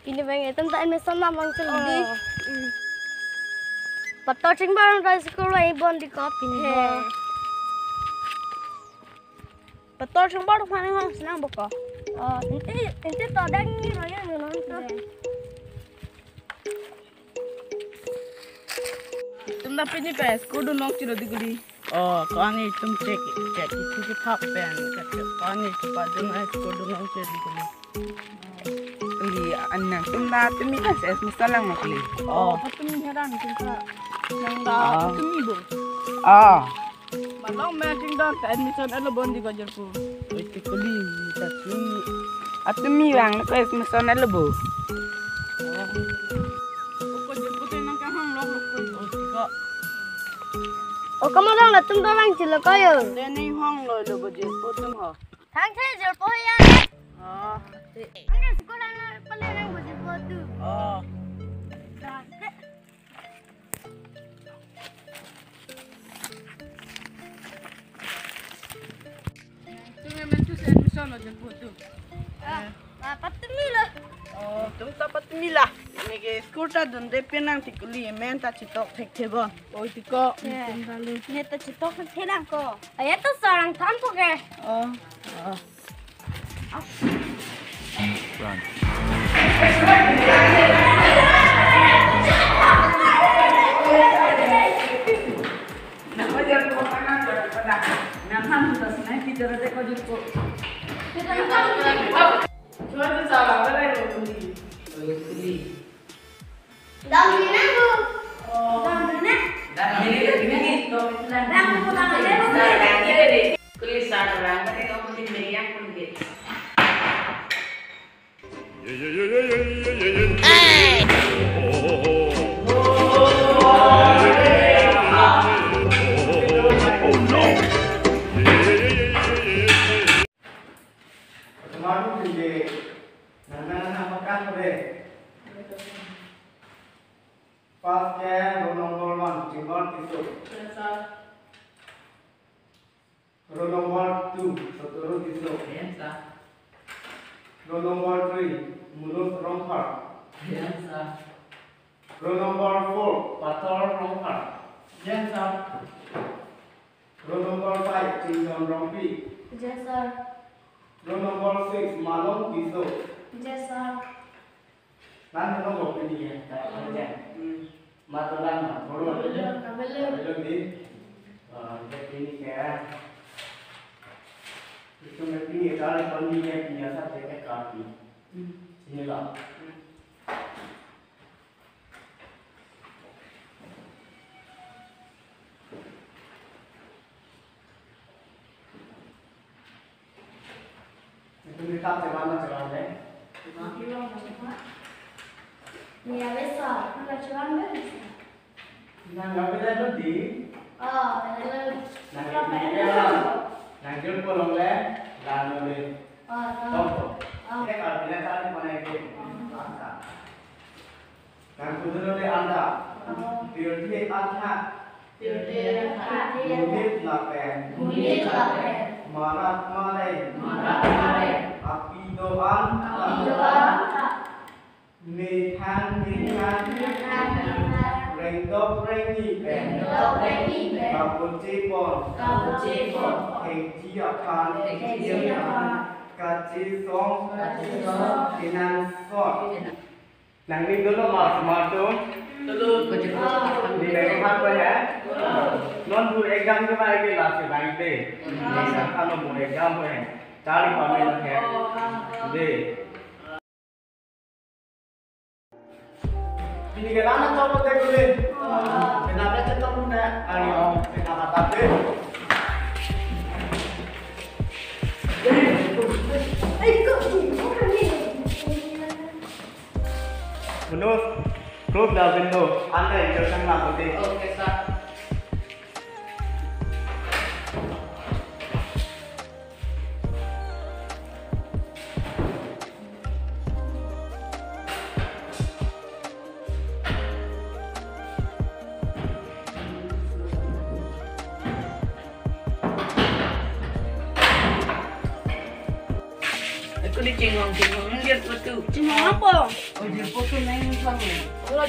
Ini bang itu tak ini sama bang celdi. Patau cing barang dari sekolah ibon di kopi nih. Patau cing barang mana bang senang buka? Ini tak ada ni hanya nonton. Tum dah pilih pes, kudu nok ciro diguli. Oh, kau ni tum cek itu thap pen, kau ni cepat dengan kudu nok ciro diguli. Li anak tum dah tumi kan ses musalang makli. Oh, patum heran kita yang dah patum ibu. Ah, Malang matching dah admission ada bondi kajar pun. itu kuli kita tumi. Atumi bang, kau es musalang lebu. Kajar putih nak kahang lok lok tiga. Oh kamu dah nak tum dah bang cila kaya. Deni hang lo lo kajar putum ha. Thang saya jual poh ya. Ah, Anda sekolah nak paling nak buat sesuatu. ah. Tu memang tu admission lo jen putum. Patut ni lah. Oh, tum tak patumi lah. Ni ke school ta dun de penang tikuli men ta citok thek theba. Oh, tiko. Ni tu cetok kena ko. Ayat tu seorang tanpa ke. Oh. Ah. Nak ajar ko kanan daripada nangan sudah senai kita ada ko jurko. Cuaca salah berai lo kuli. Dah ni nak tu. Oh. Dah ni nak. Kemarin di nana makan boleh. Pas ke nomor 1 tinggal itu. Roll number 2 seterus itu. Roll number 3 mulut romper. Roll number 4 pator romper. Roll number 5 cincang rompi. Jasa. Roll number 6 malong pisau. Jasa. Nanti nomor ini ya. Matulan, belum. Belum ni. Jadi ini kayak itu mesti ni kalau kondisinya biasa saya kapi. Sini lah. Itu kita mana jalan deh? Ni besar. Nak cuan besar. Nggak beda tu di. Oh, lalu. Nanggil pulang le, lalu le. Oh, Tahu? Ini kalau bila tadi mana itu? Anda. Kan kudu le anda. Pilih anda. Munit lapen. Marat mare. Api doan. Nihan. Rendok rengi. Kabut cepon. Hengji akan. Kaci song. Kinan sot. Nang ni dulu mas tu. Di dalam apa ya? Non bu exam ke mana ke last bank deh. Kalau bu exam apa? Cari pamit ya. Deh. Ini kenapa coba tegulin? Kenapa cetok punya? Ayo, kenapa tapi? Menurut grup Davindo, Anda yang jauh sang lakukan. Oke, Sir. Aku di cingong dia betul. Cuma apa? Oh dia foto main sama. Oh,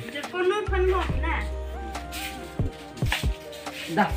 Jepun nu penuh nah. Dah.